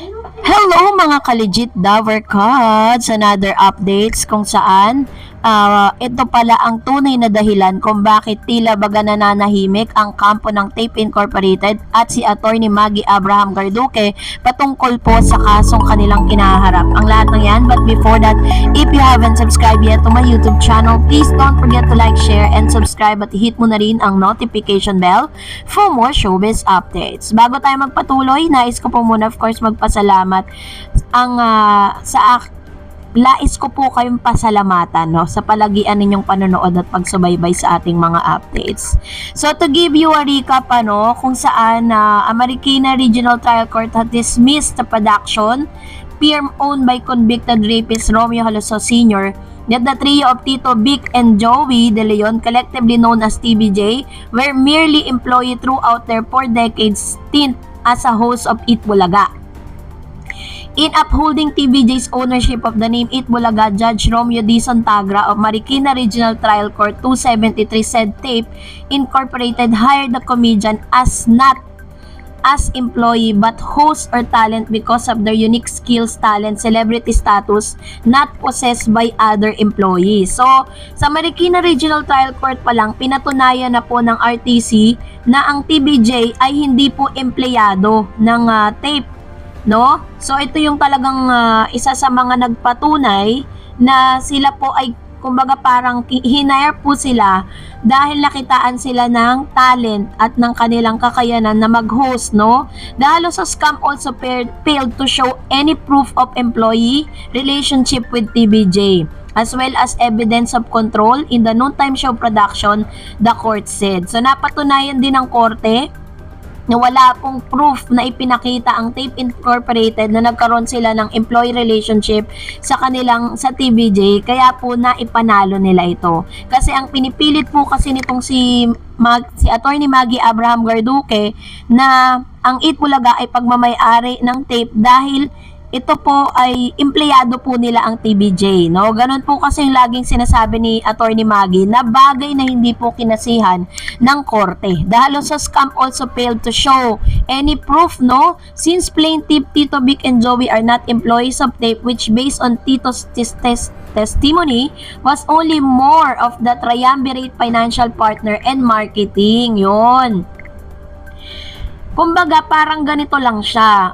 Hello mga ka-legit Dover Cards! Another updates kung saan ito pala ang tunay na dahilan kung bakit tila baga nananahimik ang kampo ng Tape Incorporated at si Attorney Maggie Abraham Garduque patungkol po sa kasong kanilang kinaharap. Ang lahat ng yan, but before that, if you haven't subscribed yet to my YouTube channel, please don't forget to like, share, and subscribe at hit mo na rin ang notification bell for more showbiz updates. Bago tayo magpatuloy, nais ko po muna of course magpasalamat lais ko po kayong pasalamatan sa palagian ninyong panonood at pagsubaybay sa ating mga updates. So to give you a recap kung saan Marikina Regional Trial Court had dismissed the production firm owned by convicted rapist Romeo Haloso Sr. that the trio of Tito, Vic, and Joey De Leon, collectively known as TBJ, were merely employed throughout their 4 decades stint as a host of Eat Bulaga. In upholding TBJ's ownership of the name Eat Bulaga, Judge Romeo D. Sontagra of Marikina Regional Trial Court 273 said Tape Incorporated hired the comedian as not as employee but host or talent because of their unique skills, talent, celebrity status not possessed by other employees. So, sa Marikina Regional Trial Court pa lang, pinatunayan na po ng RTC na ang TBJ ay hindi po empleyado ng Tape. No? So ito yung talagang isa sa mga nagpatunay na sila po ay kumbaga parang hinire po sila dahil nakitaan sila ng talent at ng kanilang kakayanan na mag-host, no? The Haloso scam also failed to show any proof of employee relationship with TBJ as well as evidence of control in the noontime show production, the court said. So napatunayan din ng korte na wala pong proof na ipinakita ang Tape Incorporated na nagkaroon sila ng employee relationship sa TBJ, kaya po na ipanalo nila ito. Kasi ang pinipilit po kasi nitong si Attorney Maggie Abraham Garduque na ang Eat Bulaga ay pagmamay-ari ng Tape dahil ito po ay empleyado po nila ang TBJ, no? Ganun po kasi yung laging sinasabi ni Attorney Maggie na bagay na hindi po kinasihan ng korte. The Haloso scam also failed to show any proof, no? Since plaintiff Tito, Vic, and Joey are not employees of Tape, which based on Tito's testimony was only more of the triumvirate financial partner and marketing. Yun. Kumbaga parang ganito lang siya.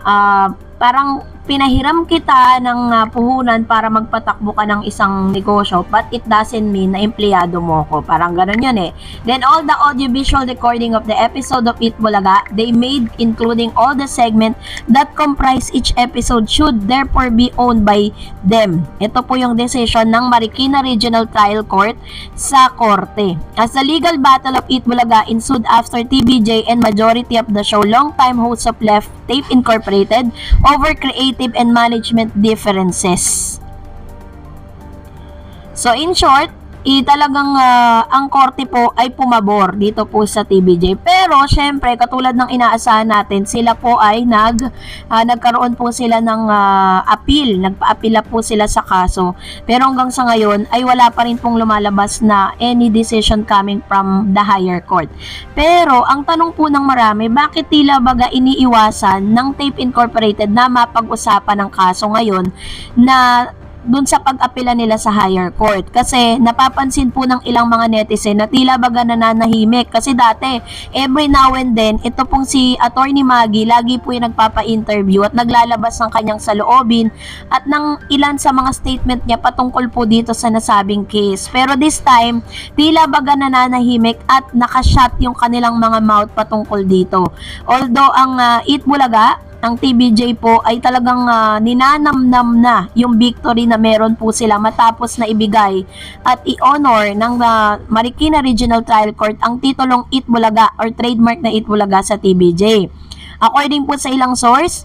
Parang pinahiram kita ng puhunan para magpatakbo ka ng isang negosyo, but it doesn't mean na empleyado mo ko. Parang ganun yun eh. Then all the audiovisual recording of the episode of Eat Bulaga they made, including all the segment that comprise each episode, should therefore be owned by them. Ito po yung decision ng Marikina Regional Trial Court sa korte. As the legal battle of Eat Bulaga ensued after TBJ and majority of the show longtime hosts of left Tape Incorporated over creative and management differences. So in short, talagang ang korte po ay pumabor dito po sa TBJ. Pero syempre katulad ng inaasahan natin, sila po ay nagkaroon po sila ng appeal, nagpa-appeal po sila sa kaso. Pero hanggang sa ngayon ay wala pa rin pong lumalabas na any decision coming from the higher court. Pero ang tanong po ng marami, bakit tila baga iniiwasan ng Tape Incorporated na mapag-usapan ng kaso ngayon na dun sa pag-apela nila sa higher court? Kasi napapansin po ng ilang mga netizen na tila baga nananahimik. Kasi dati, every now and then, ito pong si Attorney Maggie, lagi po yung nagpapa-interview at naglalabas ng kanyang saloobin at ng ilan sa mga statement niya patungkol po dito sa nasabing case. Pero this time, tila baga nananahimik at nakashut yung kanilang mga mouth patungkol dito. Although ang Eat Bulaga, ang TBJ po ay talagang ninanamnam na yung victory na meron po sila matapos na ibigay at i-honor ng Marikina Regional Trial Court ang titulong Eat Bulaga or trademark na Eat Bulaga sa TBJ. According po sa ilang source,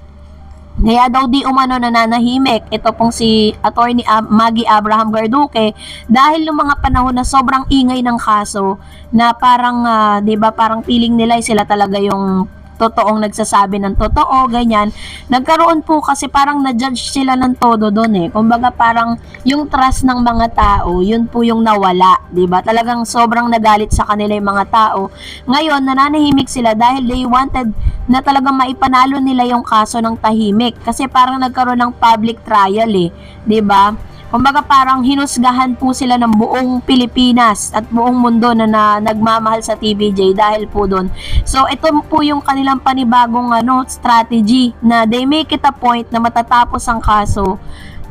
kaya daw di umano nananahimik ito pong si Attorney Maggie Abraham Garduque dahil yung mga panahon na sobrang ingay ng kaso na parang 'di ba parang feeling nila sila talaga yung totoong nagsasabi ng totoo, ganyan. Nagkaroon po kasi parang na-judge sila ng todo doon eh. Kumbaga parang yung trust ng mga tao, yun po yung nawala, 'di ba? Talagang sobrang nagalit sa kanila yung mga tao. Ngayon, nananahimik sila dahil they wanted na talagang maipanalo nila yung kaso ng tahimik kasi parang nagkaroon ng public trial eh, 'di ba? Kumbaga parang hinusgahan po sila ng buong Pilipinas at buong mundo na nagmamahal sa TVJ dahil po doon. So ito po yung kanilang panibagong strategy na they make it a point na matatapos ang kaso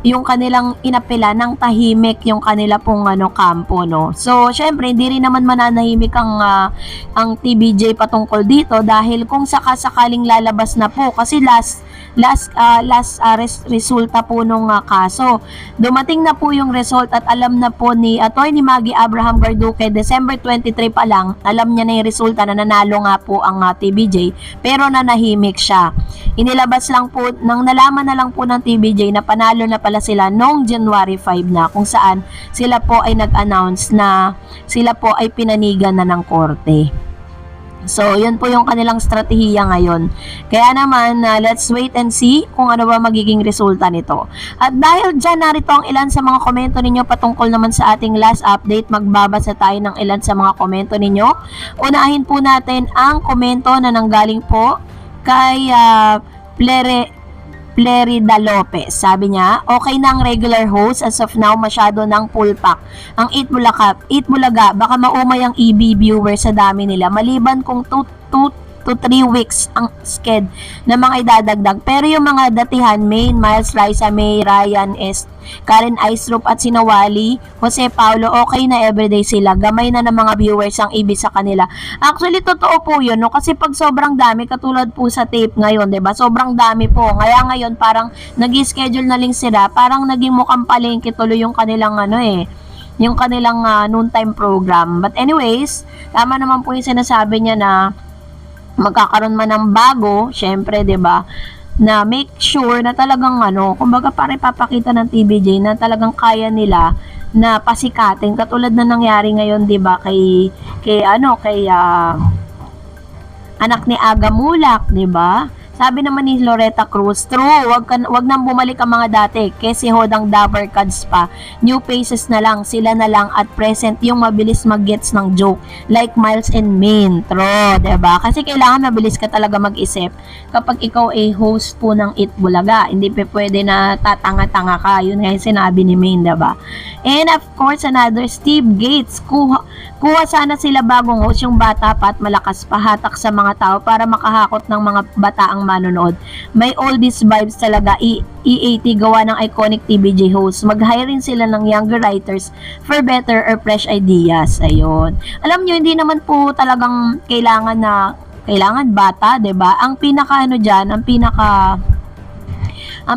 yung kanilang inapela ng tahimik yung kanila pong kampo, no. So syempre hindi rin naman mananahimik ang TVJ patungkol dito dahil kung sakasakaling lalabas na po kasi last resulta po nung kaso. Dumating na po yung result at alam na po ni Atty. Maggie Abraham Garduque, December 23 pa lang, alam niya na yung resulta na nanalo nga po ang TVJ, pero nanahimik siya. Inilabas lang po, nalaman na lang po ng TVJ na panalo na pala sila noong January 5 na, kung saan sila po ay nag-announce na sila po ay pinanigan na ng korte. So, yun po yung kanilang strategiya ngayon. Kaya naman, let's wait and see kung ano ba magiging resulta nito. At dahil dyan, narito ang ilan sa mga komento ninyo patungkol naman sa ating last update. Magbabasa tayo ng ilan sa mga komento ninyo. Unahin po natin ang komento na nanggaling po kay Plerida Lopez. Sabi niya, okay na ang regular host as of now, masyado ng full pack. Ang Eat Bulaga, baka maumay ang EB viewers sa dami nila. Maliban kung 2 to 3 weeks ang sked na mga idadagdag. Pero yung mga datihan, Main, Miles, Raisa, May, Ryan, Karen Icerup at Sinawali, Jose Paulo, okay na everyday sila. Gamay na ng mga viewers ang ibig sa kanila. Actually, totoo po yun, no? Kasi pag sobrang dami, katulad po sa tape ngayon, diba? Sobrang dami po. Kaya ngayon, parang nag-schedule na lang sila. Parang naging mukhang palengke tuloy yung kanilang yung kanilang noontime program. But anyways, tama naman po yung sinasabi niya na magkakaroon man ng bago, syempre, 'di ba? Na make sure na talagang kumbaga para ipapakita ng TVJ na talagang kaya nila na pasikatin katulad na nangyari ngayon, 'di ba? Kay anak ni Aga Mulak, 'di ba? Sabi naman ni Loretta Cruz, true, wag nang bumalik ang mga dati, kasi hodang Dabber Cards pa. New faces na lang, sila na lang at present yung mabilis mag-gets ng joke, like Miles and Min. True, diba? Kasi kailangan mabilis ka talaga mag-isip kapag ikaw ay host po ng Eat Bulaga. Hindi pa pwede na tatanga-tanga ka. Yun nga yung sinabi ni Min, diba? And of course, another, Steve Gates, kuha sana sila bagong host, yung bata pa at malakas pa, hatak sa mga tao para makahakot ng mga bataang manonood. May oldies vibes talaga. E80 gawa ng iconic TVJ host. Mag-hire rin sila ng younger writers for better or fresh ideas. Ayun. Alam nyo, hindi naman po talagang kailangan bata, 'di ba? Ang pinaka diyan, ang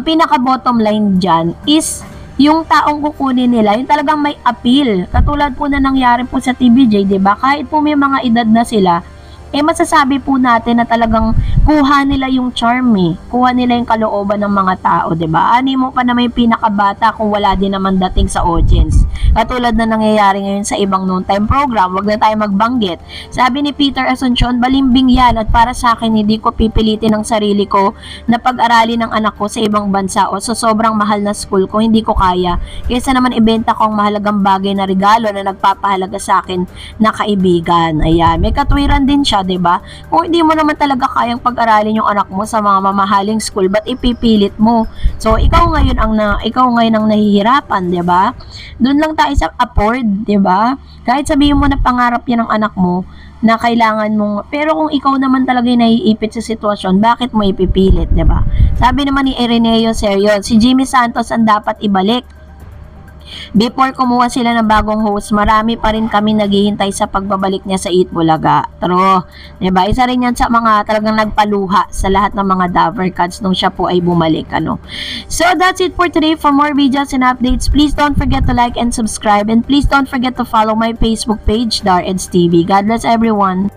pinaka bottom line diyan is yung taong kukunin nila, yung talagang may appeal. Katulad po na nangyari po sa TVJ, 'di ba? Kahit po may mga edad na sila, masasabi po natin na talagang kuha nila yung charm kuha nila yung kalooban ng mga tao, 'di ba? Ani mo pa na may pinakabata kung wala din naman dating sa audience. Katulad na nangyayari ngayon sa ibang noontime program, wag na tayo magbanggit. Sabi ni Peter Asuncion, balimbing yan at para sa akin hindi ko pipilitin ang sarili ko na pag-aralin ng anak ko sa ibang bansa o sa sobrang mahal na school kung hindi ko kaya. Kaysa naman ibenta ko ang mahalagang bagay na regalo na nagpapahalaga sa akin na kaibigan. Ayan, may katwiran din siya, 'di ba? Kung hindi mo naman talaga kayang pag-aralin yung anak mo sa mga mamahaling school, ba't ipipilit mo? So ikaw ngayon ang nahihirapan, 'di ba? Doon lang tayo sa afford, 'di ba? Kahit sabihin mo na pangarap 'yan ng anak mo na kailangan mong, pero kung ikaw naman talaga yung naiipit sa sitwasyon, bakit mo ipipilit, 'di ba? Sabi naman ni Ireneo Serion, si Jimmy Santos ang dapat ibalik. Before kumuha sila ng bagong host, marami pa rin kami naghihintay sa pagbabalik niya sa Eat Bulaga. True. Diba? Isa rin yan sa mga talagang nagpaluha sa lahat ng mga Dabber Cards nung siya po ay bumalik. So that's it for today. For more videos and updates, please don't forget to like and subscribe. And please don't forget to follow my Facebook page, Dar Eds TV. God bless everyone.